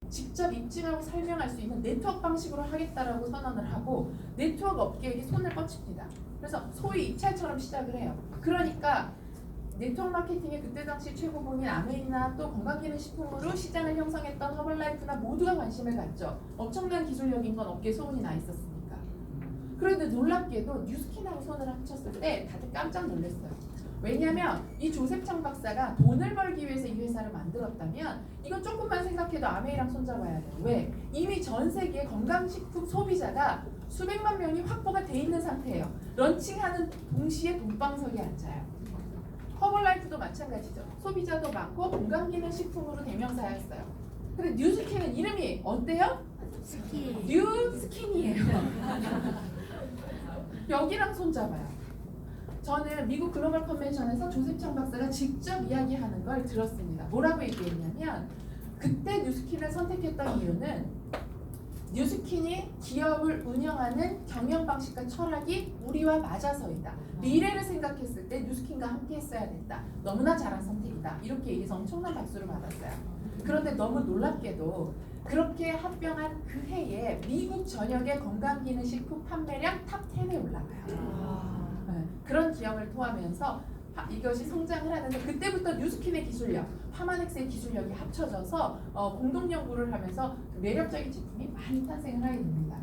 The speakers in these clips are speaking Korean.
직접 입증하고 설명할 수 있는 네트워크 방식으로 하겠다라고 선언을 하고 네트워크 업계에게 손을 뻗칩니다. 그래서 소위 입찰처럼 시작을 해요. 그러니까 네트워크 마케팅의 그때 당시 최고봉인 아메이나 또 건강기능식품으로 시장을 형성했던 허벌라이프나 모두가 관심을 갖죠. 엄청난 기술력인 건 업계 소문이 나 있었으니까. 그런데 놀랍게도 뉴스킨하고 손을 합쳤을 때 다들 깜짝 놀랐어요. 왜냐하면 이 조셉 창 박사가 돈을 벌기 위해서 이 회사를 만들었다면 이건 조금만 생각해도 아메이랑 손잡아야 돼요. 왜? 이미 전 세계 건강식품 소비자가 수백만 명이 확보가 돼 있는 상태예요. 런칭하는 동시에 돈방석에 앉아요. 허벌라이프도 마찬가지죠. 소비자도 많고 건강기능식품으로 대명사였어요. 근데 뉴스킨은 이름이 어때요? 스킨. 뉴스킨이에요. 여기랑 손잡아요. 저는 미국 글로벌 컨벤션에서 조셉 창 박사가 직접 이야기하는 걸 들었습니다. 뭐라고 얘기했냐면 그때 뉴스킨을 선택했던 이유는 뉴스킨이 기업을 운영하는 경영 방식과 철학이 우리와 맞아서이다. 미래를 생각했을 때 뉴스킨과 함께 했어야 됐다. 너무나 잘한 선택이다. 이렇게 얘기해서 엄청난 박수를 받았어요. 그런데 너무 놀랍게도 그렇게 합병한 그 해에 미국 전역의 건강기능식품 판매량 탑 10에 올라가요. 네, 그런 기억을 토하면서 이것이 성장을 하는데 그때부터 뉴스킨의 기술력, 파마넥스의 기술력이 합쳐져서 공동 연구를 하면서 매력적인 제품이 많이 탄생을 하게 됩니다.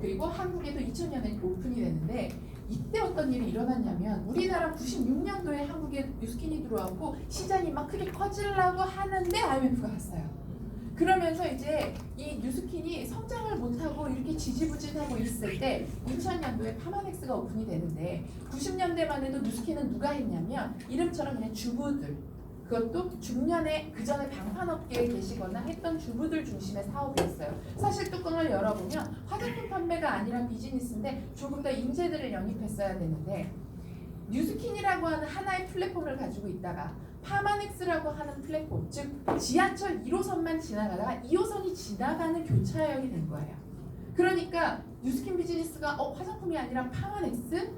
그리고 한국에도 2000년에 오픈이 되는데 이때 어떤 일이 일어났냐면 우리나라 96년도에 한국에 뉴스킨이 들어왔고 시장이 막 크게 커지려고 하는데 IMF가 왔어요. 그러면서 이제 이 뉴스킨이 성장을 못하고 이렇게 지지부진하고 있을 때 2000년도에 파마넥스가 오픈이 되는데 90년대만 해도 뉴스킨은 누가 했냐면 이름처럼 그냥 주부들, 그것도 중년에 그 전에 방판업계에 계시거나 했던 주부들 중심의 사업이었어요. 사실 뚜껑을 열어보면 화장품 판매가 아니라 비즈니스인데 조금 더 인재들을 영입했어야 되는데 뉴스킨이라고 하는 하나의 플랫폼을 가지고 있다가 파마넥스라고 하는 플랫폼, 즉 지하철 1호선만 지나가다가 2호선이 지나가는 교차역이 된 거예요. 그러니까 뉴스킨 비즈니스가 화장품이 아니라 파마넥스,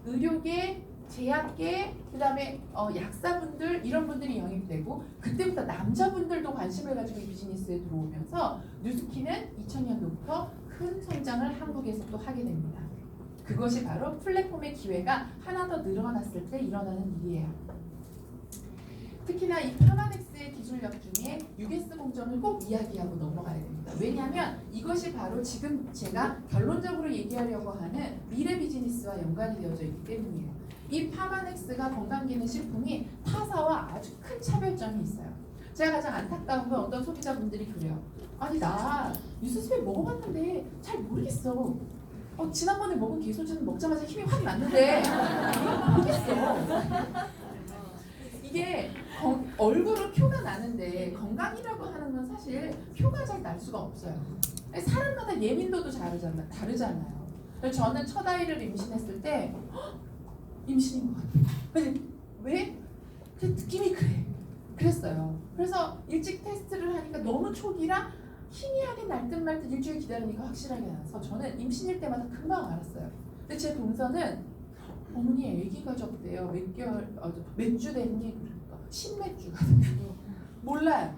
의료계, 제약계, 그 다음에 약사분들 이런 분들이 영입되고 그때부터 남자분들도 관심을 가지고 이 비즈니스에 들어오면서 뉴스킨은 2000년도부터 큰 성장을 한국에서 또 하게 됩니다. 그것이 바로 플랫폼의 기회가 하나 더 늘어났을 때 일어나는 일이에요. 특히나 이 파마넥스의 기술력 중에 UGS 공정을 꼭 이야기하고 넘어가야 됩니다. 왜냐하면 이것이 바로 지금 제가 결론적으로 얘기하려고 하는 미래 비즈니스와 연관이 되어져 있기 때문이에요. 이 파마넥스가 건강기능식품이 타사와 아주 큰 차별점이 있어요. 제가 가장 안타까운 건 어떤 소비자분들이 그래요. 아니 나 뉴스스펙 먹어봤는데 잘 모르겠어. 지난번에 먹은 게소주는 먹자마자 힘이 확 났는데 모르겠어. 이게 얼굴은 표가 나는데 건강이라고 하는 건 사실 표가 잘 날 수가 없어요. 사람마다 예민도도 다르잖아요. 그래서 저는 첫 아이를 임신했을 때 임신인 것 같아요. 왜? 그 느낌이 그랬어요. 그래서 일찍 테스트를 하니까 너무 초기라 희미하게 날 듯 말 듯 일주일 기다리니까 확실하게 나서 저는 임신일 때마다 금방 알았어요. 근데 제 동서는 어머니 아기가 적대요. 몇 주 됐니? 그러니까 10몇주가 몰라요.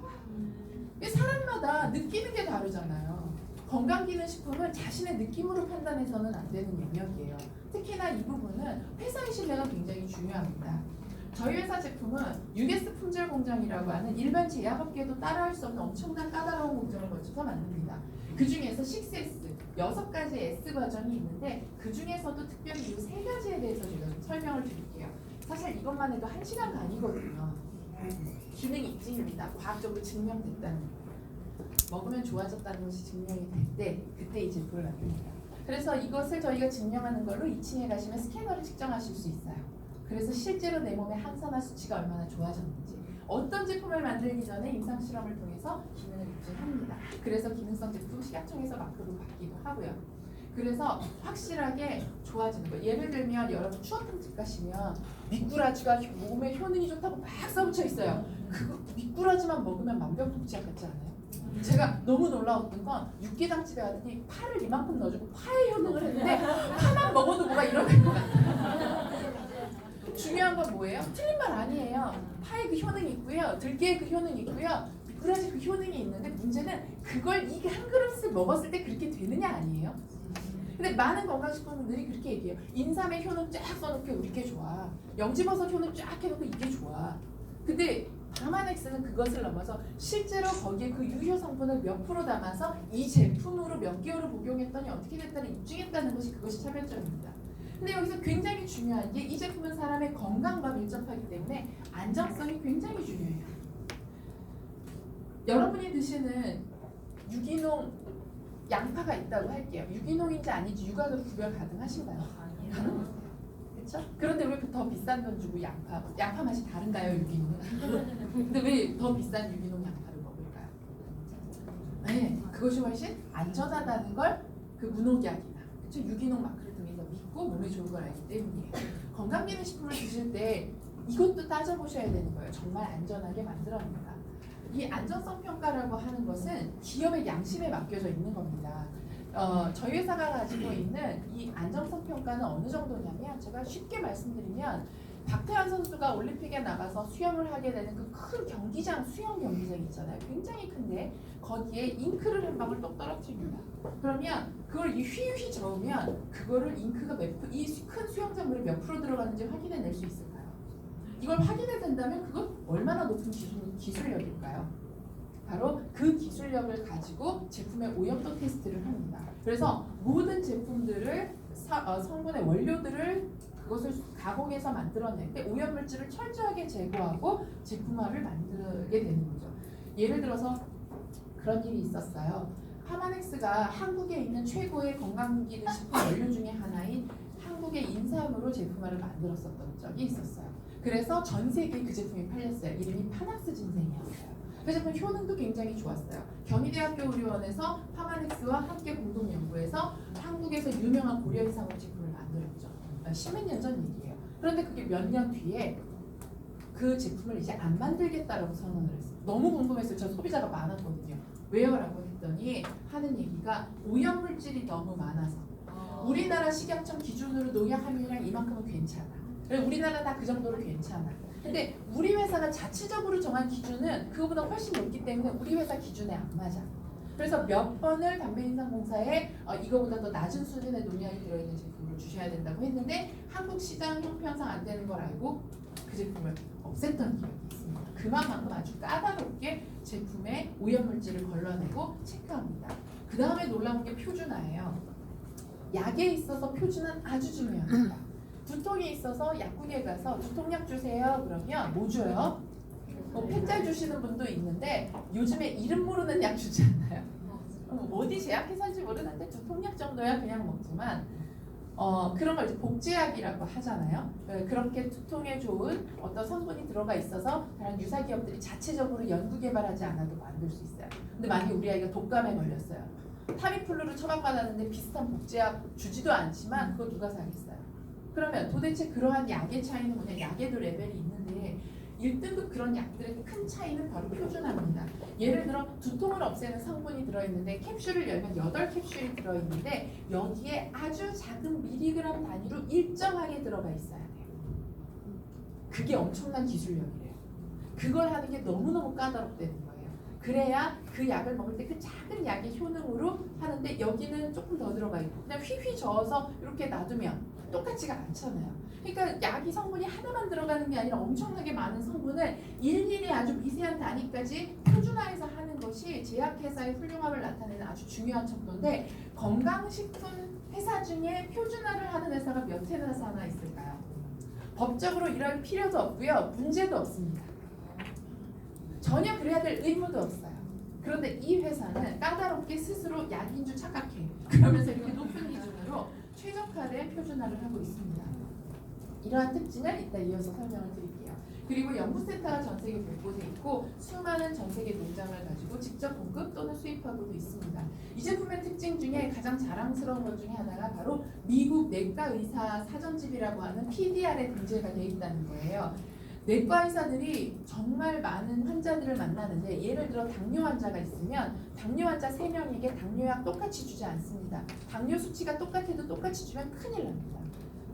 사람마다 느끼는 게 다르잖아요. 건강기능식품은 자신의 느낌으로 판단해서는 안 되는 영역이에요. 특히나 이 부분은 회사의 신뢰가 굉장히 중요합니다. 저희 회사 제품은 UGS 품질 공정이라고 하는 일반 제약업계도 따라할 수 없는 엄청난 까다로운 공정을 거쳐서 만듭니다. 그 중에서 6S, 6가지 S 과정이 있는데 그 중에서도 특별히 이 3가지에 대해서 제가 좀 설명을 드릴게요. 사실 이것만 해도 1시간가 아니거든요. 기능 입증입니다. 과학적으로 증명됐다는 거예요. 먹으면 좋아졌다는 것이 증명이 될 때 그때 이 제품을 만듭니다. 그래서 이것을 저희가 증명하는 걸로 2층에 가시면 스캐너를 측정하실 수 있어요. 그래서 실제로 내 몸의 항산화 수치가 얼마나 좋아졌는지 어떤 제품을 만들기 전에 임상실험을 통해서 기능을 입증합니다. 그래서 기능성 제품 식약청에서 마크로 받기도 하고요. 그래서 확실하게 좋아지는 거예요. 예를 들면 여러분 추어탕집 가시면 미꾸라지가 몸에 효능이 좋다고 막 써붙여 있어요. 그거 미꾸라지만 먹으면 만병통치약 같지 않아요? 제가 너무 놀라웠던 건 육개장집에 갔더니 파를 이만큼 넣어주고 파의 효능을 했는데 파만 먹어도 뭐가 일어날 것 같아요. 중요한 건 뭐예요? 틀린 말 아니에요. 파의 그 효능이 있고요. 들깨의 그 효능이 있고요. 그래야지 그 효능이 있는데 문제는 그걸 이 한 그릇을 먹었을 때 그렇게 되느냐 아니에요? 근데 많은 건강식품들이 그렇게 얘기해요. 인삼의 효능 쫙 써놓고 이게 좋아. 영지버섯 효능 쫙 해놓고 이게 좋아. 근데 파마넥스는 그것을 넘어서 실제로 거기에 그 유효 성분을 몇 프로 담아서 이 제품으로 몇 개월을 복용했더니 어떻게 됐다는 입증했다는 것이 그것이 차별점입니다. 근데 여기서 굉장히 중요한 게 이 제품은 사람의 건강과 밀접하기 때문에 안정성이 굉장히 중요해요. 여러분이 드시는 유기농 양파가 있다고 할게요. 유기농인지 아닌지 육안으로 구별 가능하신가요? 아니요. 그렇죠? 그런데 왜 더 비싼 돈 주고 양파 맛이 다른가요, 유기농은? 근데 왜 더 비싼 유기농 양파를 먹을까요? 네, 그것이 훨씬 안전하다는 걸 그 무농약이나 그렇죠? 유기농 마크를 통해서 믿고 몸에 좋은 걸 알기 때문이에요. 건강기능식품을 드실 때 이것도 따져보셔야 되는 거예요. 정말 안전하게 만들었는가? 이 안전성 평가라고 하는 것은 기업의 양심에 맡겨져 있는 겁니다. 저희 회사가 가지고 있는 이 안정성 평가는 어느 정도냐면 제가 쉽게 말씀드리면 박태환 선수가 올림픽에 나가서 수영을 하게 되는 그 큰 경기장, 수영 경기장 있잖아요. 굉장히 큰데 거기에 잉크를 한 방울 똑 떨어뜨립니다. 그러면 그걸 휘휘 저으면 그거를 잉크가 이 큰 수영장물에 몇 프로 들어가는지 확인해낼 수 있을까요? 이걸 확인해 된다면 그건 얼마나 높은 기술력일까요? 바로 그 기술력을 가지고 제품의 오염도 테스트를 합니다. 그래서 모든 제품들을 성분의 원료들을 그것을 가공해서 만들어낼 때 오염물질을 철저하게 제거하고 제품화를 만들게 되는 거죠. 예를 들어서 그런 일이 있었어요. 파마넥스가 한국에 있는 최고의 건강기능식품 원료 중에 하나인 한국의 인삼으로 제품화를 만들었었던 적이 있었어요. 그래서 전 세계에 그 제품이 팔렸어요. 이름이 파낙스 진생이었어요. 그 제품 효능도 굉장히 좋았어요. 경희대학교 의료원에서 파마넥스와 함께 공동 연구해서 한국에서 유명한 고려인삼으로 제품을 만들었죠. 10몇 년 전 얘기예요. 그런데 그게 몇 년 뒤에 그 제품을 이제 안 만들겠다라고 선언을 했어요. 너무 궁금했어요. 저 소비자가 많았거든요. 왜요? 라고 했더니 하는 얘기가 오염물질이 너무 많아서 우리나라 식약청 기준으로 농약 함유량 이만큼은 괜찮아. 우리나라 다 그 정도로 괜찮아. 근데 우리 회사가 자체적으로 정한 기준은 그거보다 훨씬 높기 때문에 우리 회사 기준에 안 맞아. 그래서 몇 번을 담배인상공사에 이거보다 더 낮은 수준의 농약이 들어있는 제품을 주셔야 된다고 했는데 한국 시장 형편상 안 되는 걸 알고 그 제품을 없앴던 기억이 있습니다. 그만큼 아주 까다롭게 제품의 오염물질을 걸러내고 체크합니다. 그 다음에 놀라운 게 표준화예요. 약에 있어서 표준화는 아주 중요합니다. 두통이 있어서 약국에 가서 두통약 주세요. 그러면 뭐 줘요? 펜짤 주시는 분도 있는데 요즘에 이름 모르는 약 주지 않나요? 어디 제약회사인지 모르는데 두통약 정도야 그냥 먹지만 그런 걸 이제 복제약이라고 하잖아요. 그렇게 두통에 좋은 어떤 성분이 들어가 있어서 다른 유사 기업들이 자체적으로 연구 개발하지 않아도 만들 수 있어요. 근데 만약에 우리 아이가 독감에 걸렸어요. 타미플루를 처방받았는데 비슷한 복제약 주지도 않지만 그거 누가 사겠어요? 그러면 도대체 그러한 약의 차이는 뭐냐? 약에도 레벨이 있는데 1등급 그런 약들의 큰 차이는 바로 표준화입니다. 예를 들어 두통을 없애는 성분이 들어있는데 캡슐을 열면 8캡슐이 들어있는데 여기에 아주 작은 미리그램 단위로 일정하게 들어가 있어야 돼요. 그게 엄청난 기술력이래요. 그걸 하는 게 너무너무 까다롭다는 거예요. 그래야 그 약을 먹을 때 그 작은 약의 효능으로 하는데 여기는 조금 더 들어가 있고 그냥 휘휘 저어서 이렇게 놔두면 똑같지가 않잖아요. 그러니까 약이 성분이 하나만 들어가는 게 아니라 엄청나게 많은 성분을 일일이 아주 미세한 단위까지 표준화해서 하는 것이 제약회사의 훌륭함을 나타내는 아주 중요한 척도인데 건강식품 회사 중에 표준화를 하는 회사가 몇 회사나 있을까요? 법적으로 이럴 필요도 없고요. 문제도 없습니다. 전혀 그래야 될 의무도 없어요. 그런데 이 회사는 까다롭게 스스로 약인 줄 착각해. 그러면서 이렇게 높은 기준으로 최적화된 표준화를 하고 있습니다. 이러한 특징을 이따 이어서 설명을 드릴게요. 그리고 연구센터가 전 세계 곳곳에 있고 수많은 전 세계 농장을 가지고 직접 공급 또는 수입하고도 있습니다. 이 제품의 특징 중에 가장 자랑스러운 것 중에 하나가 바로 미국 내과 의사 사전집이라고 하는 PDR에 등재가 되어 있다는 거예요. 내과 의사들이 정말 많은 환자들을 만나는데 예를 들어 당뇨 환자가 있으면 당뇨 환자 3명에게 당뇨약 똑같이 주지 않습니다. 당뇨 수치가 똑같아도 똑같이 주면 큰일 납니다.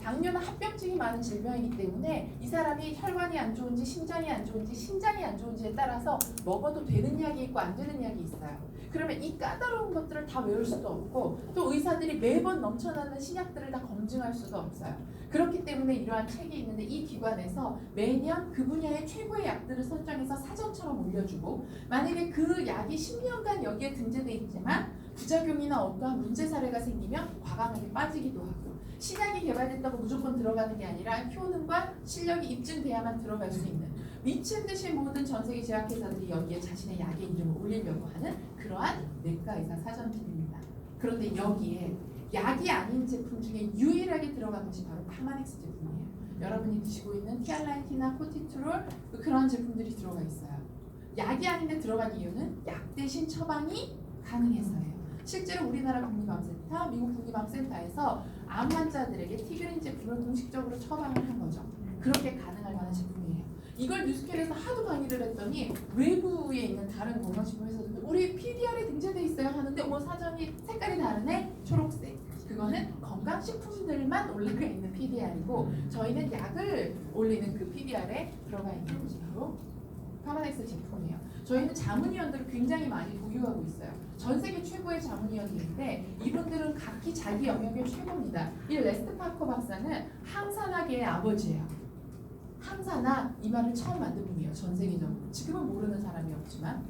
당뇨는 합병증이 많은 질병이기 때문에 이 사람이 혈관이 안 좋은지 심장이 안 좋은지 신장이 안 좋은지에 따라서 먹어도 되는 약이 있고 안 되는 약이 있어요. 그러면 이 까다로운 것들을 다 외울 수도 없고 또 의사들이 매번 넘쳐나는 신약들을 다 검증할 수도 없어요. 그렇기 때문에 이러한 책이 있는데 이 기관에서 매년 그 분야의 최고의 약들을 선정해서 사전처럼 올려주고 만약에 그 약이 10년간 여기에 등재돼 있지만 부작용이나 어떠한 문제 사례가 생기면 과감하게 빠지기도 하고 신약이 개발됐다고 무조건 들어가는 게 아니라 효능과 실력이 입증돼야만 들어갈 수 있는 미친 듯이 모든 전 세계 제약회사들이 여기에 자신의 약의 이름을 올리려고 하는 그러한 내과의사 사전팀입니다. 그런데 여기에 약이 아닌 제품 중에 유일하게 들어간 것이 바로 파마넥스 제품이에요. 여러분이 드시고 있는 티알라이티나 코티트롤 그런 제품들이 들어가 있어요. 약이 아닌데 들어간 이유는 약 대신 처방이 가능해서예요. 실제로 우리나라 국립암센터, 미국 국립암센터에서 암 환자들에게 티그린 제품을 공식적으로 처방을 한 거죠. 그렇게 가능할 만한 제품이에요. 이걸 뉴스캐에서 하도 강의를 했더니 외부에 있는 다른 건강식품 회사들도 우리 PDR에 등재돼 있어요 하는데 사전이 색깔이 다르네? 초록색. 그거는 건강식품들만 올라가 있는 PDR이고 저희는 약을 올리는 그 PDR에 들어가 있는 것이 바로 파마넥스 제품이에요. 저희는 자문위원들을 굉장히 많이 보유하고 있어요. 전 세계 최고의 자문위원들인데 이분들은 각기 자기 영역의 최고입니다. 이 레스트 파커 박사는 항산화계의 아버지예요. 항산화 이 말을 처음 만든 분이에요. 전 세계적으로. 지금은 모르는 사람이 없지만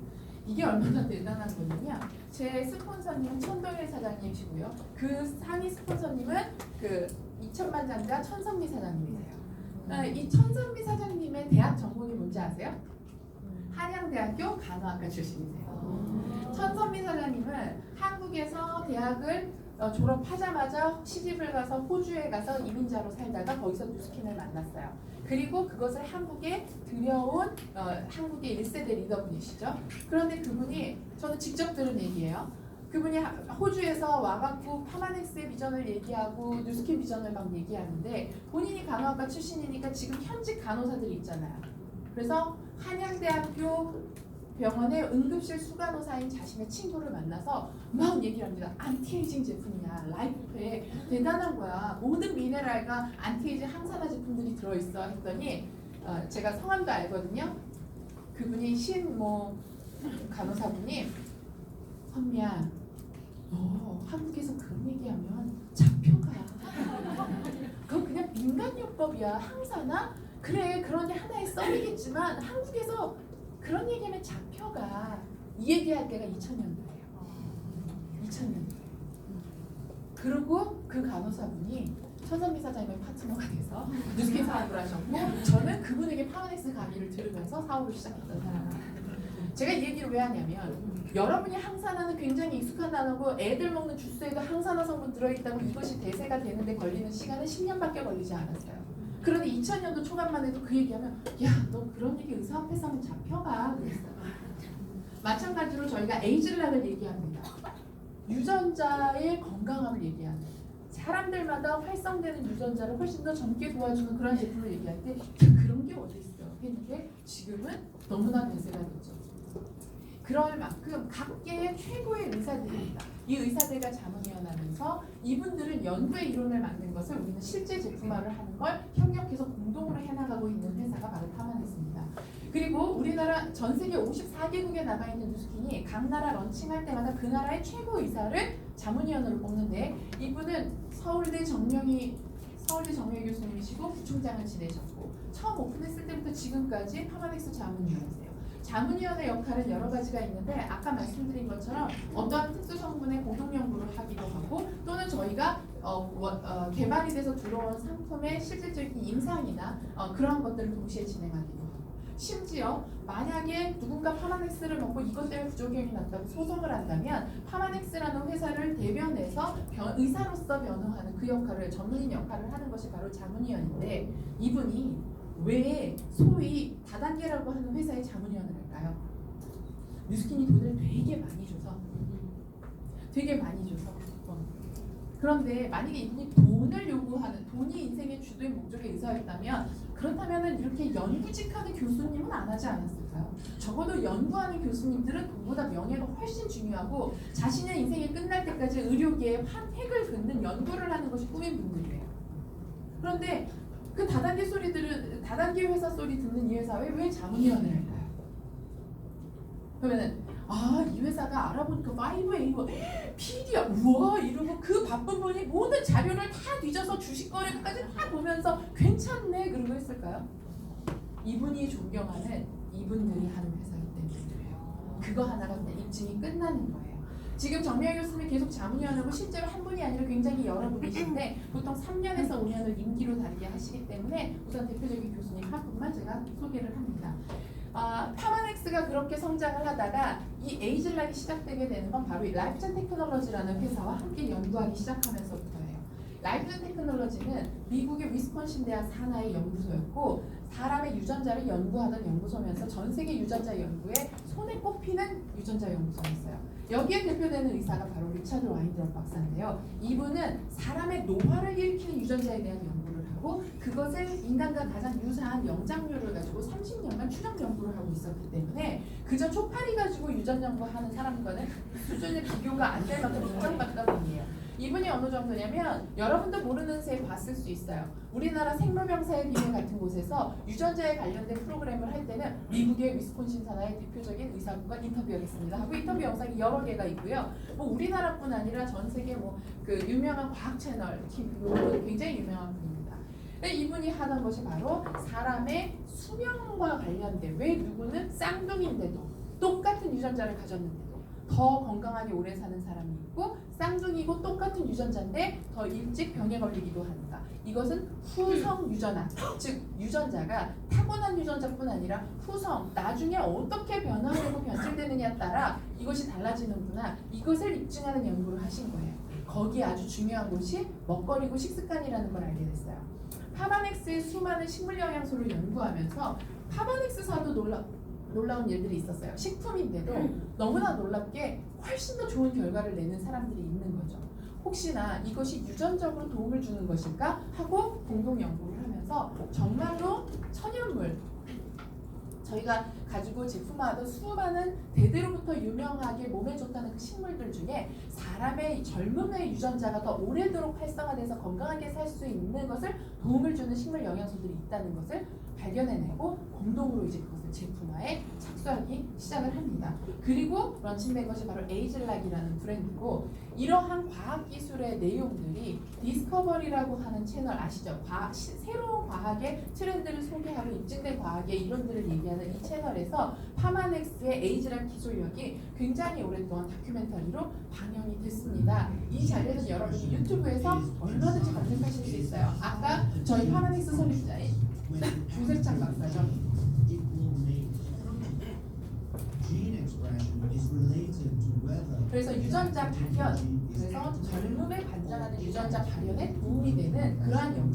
이게 얼마나 대단한 거냐면 제 스폰서님은 천동일 사장님이시고요. 그 상위 스폰서님은 그 2천만 장자 천선미 사장님이세요. 이 천선미 사장님의 대학 전공이 뭔지 아세요? 한양대학교 간호학과 출신이세요. 천선미 사장님은 한국에서 대학을 졸업하자마자 시집을 가서 호주에 가서 이민자로 살다가 거기서 뉴스킨을 만났어요. 그리고 그것을 한국에 들여온 한국의 1세대 리더분이시죠. 그런데 그분이 저는 직접 들은 얘기예요. 그분이 호주에서 와갖고 파마넥스의 비전을 얘기하고 뉴스킨 비전을 막 얘기하는데 본인이 간호학과 출신이니까 지금 현직 간호사들이 있잖아요. 그래서 한양대학교 병원의 응급실 수간호사인 자신의 친구를 만나서 막 얘기를 합니다. 안티에이징 제품이야. 라이프에 대단한 거야. 모든 미네랄과 안티에이징 항산화 제품들이 들어있어 했더니 제가 성함도 알거든요. 그분이 간호사분이 선미야 너 한국에서 그런 얘기하면 잡혀가. 그건 그냥 민간요법이야. 항산화? 그래 그러니 하나의 썸이겠지만 한국에서 그런 얘기하면 잡혀가. 이 얘기할 때가 2000년도예요. 2000년도에. 그리고 그 간호사분이 천선미 사장님의 파트너가 돼서 뉴스킨 사업을 하셨고 저는 그분에게 파마넥스 강의를 들으면서 사업을 시작했던 사람이에요. 제가 이 얘기를 왜 하냐면 여러분이 항산화는 굉장히 익숙한 단어고 애들 먹는 주스에도 항산화 성분 들어있다고 이것이 대세가 되는데 걸리는 시간은 10년밖에 걸리지 않았어요. 그런데 2000년도 초반만 해도 그 얘기하면 야 너 그런 얘기 의사 앞에서 하면 잡혀가 그랬어요. 마찬가지로 저희가 에이즐락을 얘기합니다. 유전자의 건강함을 얘기하는 사람들마다 활성되는 유전자를 훨씬 더 젊게 도와주는 그런 제품을 얘기할 때 그런 게 어디 있어 했는데 지금은 너무나 대세가 됐죠. 그럴 만큼 각계의 최고의 의사들입니다. 이 의사들과 자문위원하면서 이분들은 연구의 이론을 만든 것을 우리는 실제 제품화를 하는 걸 협력해서 공동으로 해나가고 있는 회사가 바로 파마넥스입니다. 그리고 우리나라 전 세계 54개국에 나가 있는 뉴스킨이 각 나라 런칭할 때마다 그 나라의 최고 의사를 자문위원으로 뽑는데 이분은 서울대 정명희 교수님이시고 부총장을 지내셨고 처음 오픈했을 때부터 지금까지 파마넥스 자문위원이세요. 자문위원의 역할은 여러 가지가 있는데 아까 말씀드린 것처럼 어떠한 특수 성분의 공동 연구를 하기도 하고 또는 저희가 개발이 돼서 들어온 상품의 실질적인 임상이나 그러한 것들을 동시에 진행하기도 하고 심지어 만약에 누군가 파마넥스를 먹고 이것 때문에 부작용이 났다고 소송을 한다면 파마넥스라는 회사를 대변해서 의사로서 변호하는 그 역할을 전문인 역할을 하는 것이 바로 자문위원인데 이분이 왜 소위 다단계라고 하는 회사의 자문위원을 할까요? 뉴스킨이 돈을 되게 많이 줘서 그런데 만약에 이분이 돈을 요구하는 돈이 인생의 주도의 목적의 의사였다면 그렇다면 이렇게 연구직하는 교수님은 안 하지 않았을까요? 적어도 연구하는 교수님들은 돈보다 명예가 훨씬 중요하고 자신의 인생이 끝날 때까지 의료계에 획을 긋는 연구를 하는 것이 꿈인 분들이에요. 그런데 그 다단계 회사 소리 듣는 이 회사에 왜 자문위원을 할까요? 그러면은 이 회사가 알아보니까 5A PD야 우와 이러고 그 바쁜 분이 모든 자료를 다 뒤져서 주식 거래까지 다 보면서 괜찮네 그러고 했을까요? 이분이 존경하는 이분들이 하는 회사이기 때문이에요. 그거 하나가 그냥 입증이 끝나는 거예요. 지금 정미아 교수님이 계속 자문위원하고 실제로 한 분이 아니라 굉장히 여러 분이신데 보통 3년에서 5년을 임기로 다르게 하시기 때문에 우선 대표적인 교수님 한 분만 제가 소개를 합니다. 파마넥스가 그렇게 성장을 하다가 이 에이즐락이 시작되게 되는 건 바로 이 라이프젠 테크놀로지라는 회사와 함께 연구하기 시작하면서부터예요. 라이프젠 테크놀로지는 미국의 위스콘신 대학 산하의 연구소였고 사람의 유전자를 연구하던 연구소면서 전 세계 유전자 연구에 손에 꼽히는 유전자 연구소였어요. 여기에 대표되는 의사가 바로 리차드 와인드럽 박사인데요. 이분은 사람의 노화를 일으키는 유전자에 대한 연구를 하고 그것을 인간과 가장 유사한 영장류를 가지고 30년간 추적 연구를 하고 있었기 때문에 그저 초파리 가지고 유전 연구하는 사람과는 수준의 비교가 안 될 만큼 인정받던 분이에요. 이분이 어느 정도냐면 여러분도 모르는 새 봤을 수 있어요. 우리나라 생로병사의 비밀 같은 곳에서 유전자에 관련된 프로그램을 할 때는 미국의 위스콘신 산하의 대표적인 의사분과 인터뷰하겠습니다 하고 인터뷰 영상이 여러 개가 있고요. 뭐 우리나라뿐 아니라 전 세계 그 유명한 과학 채널 굉장히 유명한 분입니다. 이분이 하던 것이 바로 사람의 수명과 관련된 왜 누구는 쌍둥이인데도 똑같은 유전자를 가졌는데도 더 건강하게 오래 사는 사람이 있고 쌍둥이고 똑같은 유전자인데 더 일찍 병에 걸리기도 한다. 이것은 후성 유전학, 즉 유전자가 타고난 유전자뿐 아니라 후성, 나중에 어떻게 변화되고 변질되느냐에 따라 이것이 달라지는구나. 이것을 입증하는 연구를 하신 거예요. 거기에 아주 중요한 것이 먹거리고 식습관이라는 걸 알게 됐어요. 파마넥스의 수많은 식물 영양소를 연구하면서 파마넥스사도 놀라운 일들이 있었어요. 식품인데도 너무나 놀랍게 훨씬 더 좋은 결과를 내는 사람들이 있는 거죠. 혹시나 이것이 유전적으로 도움을 주는 것일까 하고 공동 연구를 하면서 정말로 천연물 저희가 가지고 제품화하던 수많은 대대로부터 유명하게 몸에 좋다는 그 식물들 중에 사람의 젊음의 유전자가 더 오래도록 활성화돼서 건강하게 살 수 있는 것을 도움을 주는 식물 영양소들이 있다는 것을 발견해내고 공동으로 이제 그것을 제품화에 착수하기 시작을 합니다. 그리고 런칭된 것이 바로 에이즐락이라는 브랜드고 이러한 과학기술의 내용들이 디스커버리라고 하는 채널 아시죠? 새로운 과학의 트렌드를 소개하고 입증된 과학의 이론들을 얘기하는 이 채널에서 파마넥스의 에이즐락 기술력이 굉장히 오랫동안 다큐멘터리로 방영이 됐습니다. 이 자료는 여러분이 유튜브에서 얼마든지 검색하실 수 있어요. 아까 저희 파마넥스 설립자인 조셉창 박사죠. 그래서 유전자 발현, 그래서 젊음에 관장하는 유전자 발현에 도움이 되는 그러한